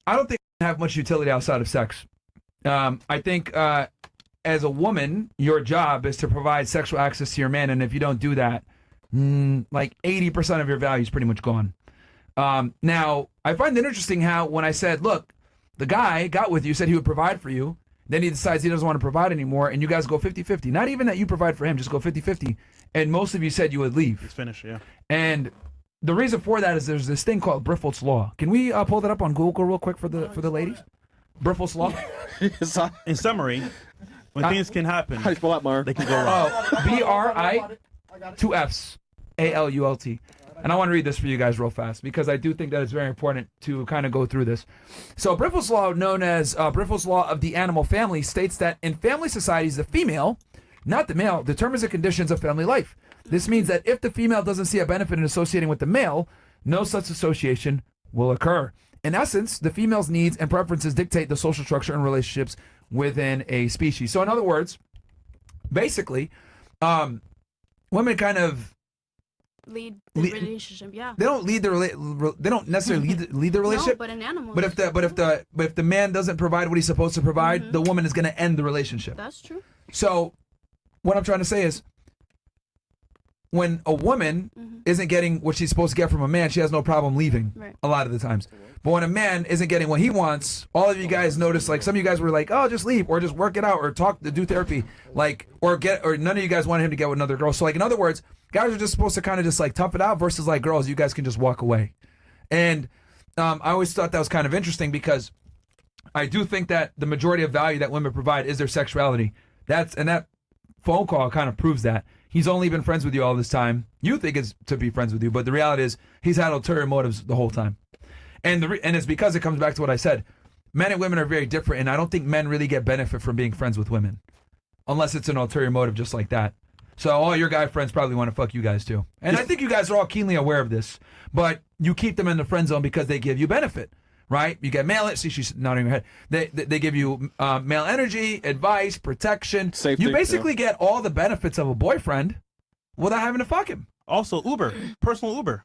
I don't think I have much utility outside of sex. I think as a woman, your job is to provide sexual access to your man, and if you don't do that, like 80% of your value is pretty much gone. Now, I find it interesting how when I said, look, the guy got with you, said he would provide for you, then he decides he doesn't want to provide anymore, and you guys go 50-50. Not even that you provide for him, just go 50-50. And most of you said you would leave. It's finished, yeah. And the reason for that is there's this thing called Briffelt's Law. Can we pull that up on Google real quick for the ladies? Briffelt's Law? In summary, when things can happen, how do you spell that, Mar? They can go wrong. B-R-I, 2 F's, A-L-U-L-T. And I want to read this for you guys real fast because I do think that it's very important to kind of go through this. So Briffelt's Law, known as Briffelt's Law of the Animal Family, states that in family societies, the female, not the male, determines the conditions of family life. This means that if the female doesn't see a benefit in associating with the male, no such association will occur. In essence, the female's needs and preferences dictate the social structure and relationships within a species. So in other words, basically, women kind of lead the relationship. Yeah. They don't lead the they don't necessarily lead the relationship. No, but in animals. But if the man doesn't provide what he's supposed to provide, the woman is going to end the relationship. That's true. So, what I'm trying to say is, when a woman isn't getting what she's supposed to get from a man, she has no problem leaving a lot of the times. But when a man isn't getting what he wants, all of you guys notice, like some of you guys were like, oh, just leave or just work it out or talk to do therapy, like or none of you guys wanted him to get with another girl. So like in other words, guys are just supposed to kind of just like tough it out versus like girls, you guys can just walk away. And I always thought that was kind of interesting because I do think that the majority of value that women provide is their sexuality. That phone call kind of proves that. He's only been friends with you all this time. You think it's to be friends with you, but the reality is he's had ulterior motives the whole time. And it's because it comes back to what I said. Men and women are very different, and I don't think men really get benefit from being friends with women. Unless it's an ulterior motive just like that. So all your guy friends probably want to fuck you guys too. And I think you guys are all keenly aware of this. But you keep them in the friend zone because they give you benefit. Right? You get male, see she's nodding her head. They give you male energy, advice, protection. Safety, you basically get all the benefits of a boyfriend without having to fuck him. Also, Uber, personal Uber.